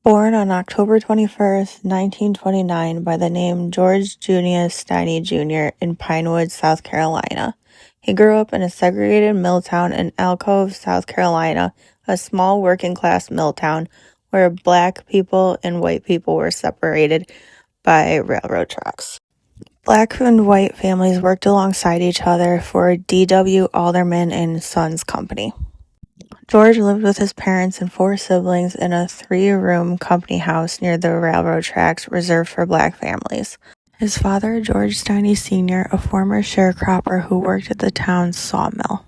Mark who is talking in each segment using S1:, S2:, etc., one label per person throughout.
S1: Born on October 21st, 1929, by the name George Junius Stinney Jr. in Pinewood, South Carolina. He grew up in a segregated mill town in Alcove, South Carolina, a small working-class mill town where black people and white people were separated by railroad tracks. Black and white families worked alongside each other for D.W. Alderman and Sons Company. George lived with his parents and 4 siblings in a 3-room company house near the railroad tracks reserved for black families. His father, George Stinney Sr., a former sharecropper who worked at the town's sawmill.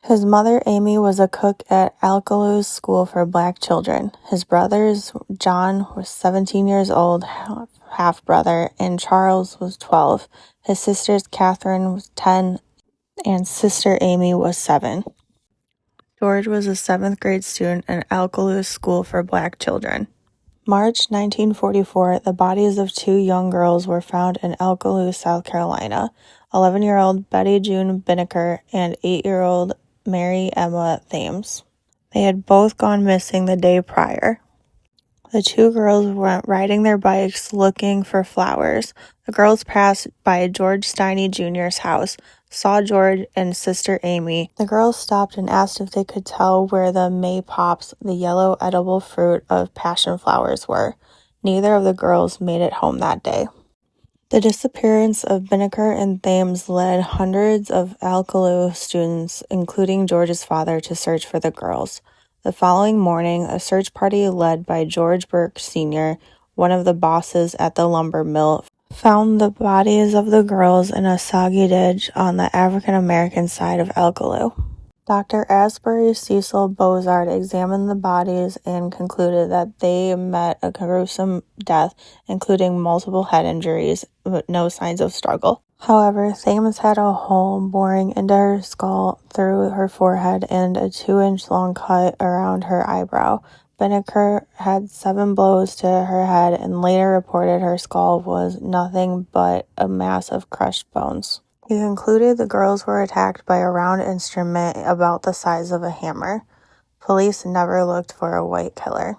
S1: His mother, Amy, was a cook at Alcalou's School for Black Children. His brothers, John, was 17 years old, half-brother, and Charles was 12. His sisters, Catherine, was 10, and sister Amy was 7. George was a 7th grade student at Alcalou's School for Black Children. March 1944, the bodies of 2 young girls were found in Alcalou, South Carolina, 11-year-old Betty June Binnicker and 8-year-old Mary Emma Thames. They had both gone missing the day prior. The 2 girls went riding their bikes looking for flowers. The girls passed by George Stinney Jr.'s house, saw George and sister Amy. The girls stopped and asked if they could tell where the maypops, the yellow edible fruit of passion flowers, were. Neither of the girls made it home that day. The disappearance of Binnicker and Thames led hundreds of Alcalou students, including George's father, to search for the girls. The following morning, a search party led by George Burke Sr., one of the bosses at the lumber mill, found the bodies of the girls in a soggy ditch on the African-American side of Alcalou. Dr. Asbury Cecil Bozard examined the bodies and concluded that they met a gruesome death, including multiple head injuries, but no signs of struggle. However, Thames had a hole boring into her skull through her forehead and a 2-inch long cut around her eyebrow. Binnicker had 7 blows to her head and later reported her skull was nothing but a mass of crushed bones. He concluded the girls were attacked by a round instrument about the size of a hammer. Police never looked for a white killer.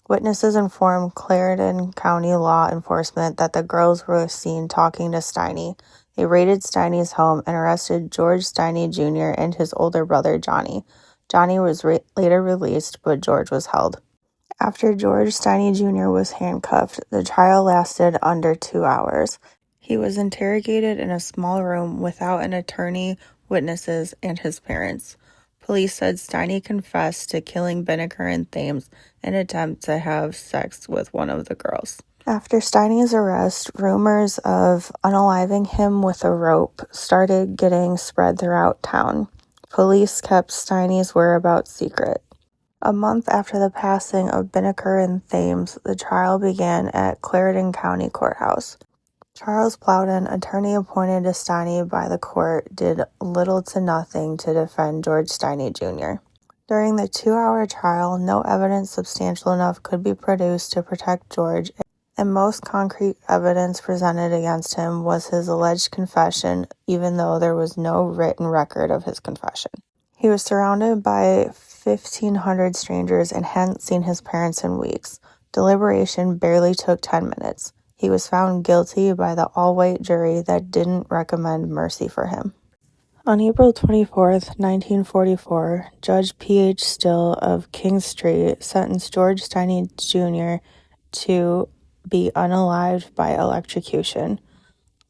S1: Witnesses informed Clarendon County law enforcement that the girls were seen talking to Stinney. They raided Stinney's home and arrested George Stinney Jr. and his older brother Johnny. Johnny was later released, but George was held. After George Stinney Jr. was handcuffed, the trial lasted under 2 hours. He was interrogated in a small room without an attorney, witnesses, and his parents. Police said Stinney confessed to killing Binnicker and Thames in an attempt to have sex with one of the girls. After Stinney's arrest, rumors of unaliving him with a rope started getting spread throughout town. Police kept Stinney's whereabouts secret. A month after the passing of Binnicker and Thames, the trial began at Clarendon County Courthouse. Charles Plowden, attorney appointed to Stinney by the court, did little to nothing to defend George Stinney Jr. During the 2-hour trial, no evidence substantial enough could be produced to protect George, and most concrete evidence presented against him was his alleged confession, even though there was no written record of his confession. He was surrounded by 1,500 strangers and hadn't seen his parents in weeks. Deliberation barely took 10 minutes. He was found guilty by the all-white jury that didn't recommend mercy for him. On April 24, 1944, Judge P.H. Still of King Street sentenced George Stinney Jr. to be unalived by electrocution.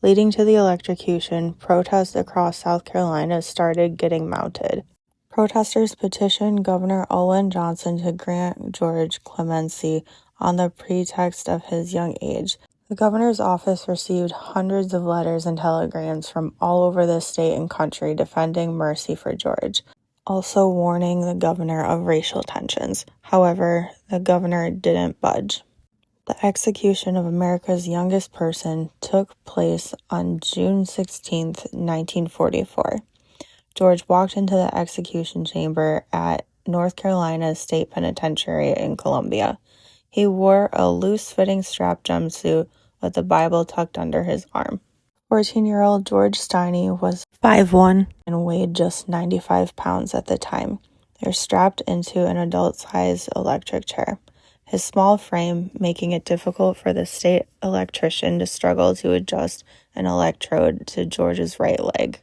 S1: Leading to the electrocution, protests across South Carolina started getting mounted. Protesters petitioned Governor Olin Johnson to grant George clemency on the pretext of his young age. The governor's office received hundreds of letters and telegrams from all over the state and country defending mercy for George, also warning the governor of racial tensions. However, the governor didn't budge. The execution of America's youngest person took place on June 16, 1944. George walked into the execution chamber at North Carolina State Penitentiary in Columbia. He wore a loose-fitting strap jumpsuit with a Bible tucked under his arm. 14-year-old George Stinney was 5'1" and weighed just 95 pounds at the time. They were strapped into an adult-sized electric chair. his small frame making it difficult for the state electrician to struggle to adjust an electrode to George's right leg.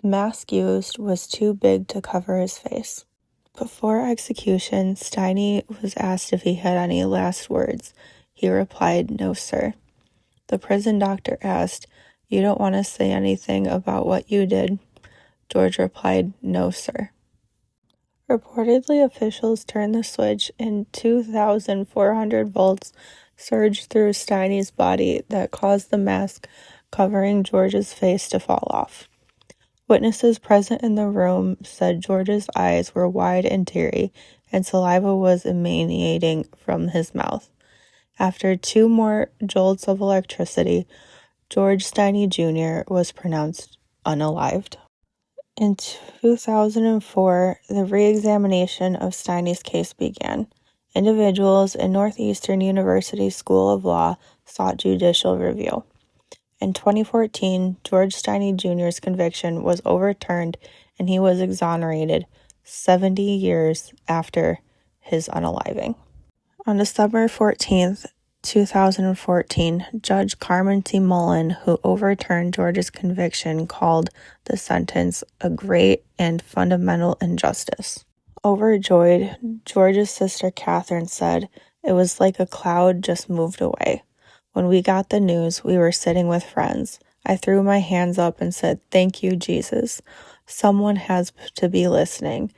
S1: The mask used was too big to cover his face. Before execution, Stinney was asked if he had any last words. He replied, "No, sir." The prison doctor asked, "You don't want to say anything about what you did?" George replied, "No, sir." Reportedly, officials turned the switch and 2,400 volts surged through Stinney's body that caused the mask covering George's face to fall off. Witnesses present in the room said George's eyes were wide and teary, and saliva was emanating from his mouth. After 2 more jolts of electricity, George Stinney Jr. was pronounced unalived. In 2004, the re-examination of Stinney's case began. Individuals in Northeastern University School of Law sought judicial review. In 2014, George Stinney Jr.'s conviction was overturned and he was exonerated 70 years after his unaliving. On December 14th, 2014, Judge Carmen T. Mullen, who overturned George's conviction, called the sentence a great and fundamental injustice. Overjoyed, George's sister Catherine said, "It was like a cloud just moved away. When we got the news, we were sitting with friends. I threw my hands up and said, 'Thank you, Jesus. Someone has to be listening.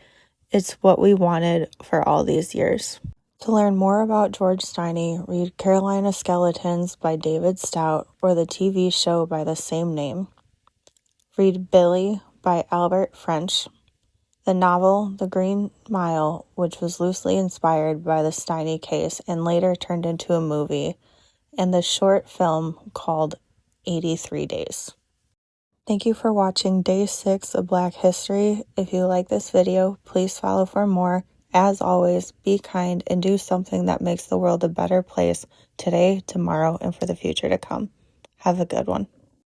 S1: It's what we wanted for all these years.'" To learn more about George Stinney, read Carolina Skeletons by David Stout or the TV show by the same name. Read Billy by Albert French. The novel The Green Mile, which was loosely inspired by the Stinney case and later turned into a movie, and the short film called 83 Days. Thank you for watching Day 6 of Black History. If you like this video, please follow for more. As always, be kind and do something that makes the world a better place today, tomorrow, and for the future to come. Have a good one.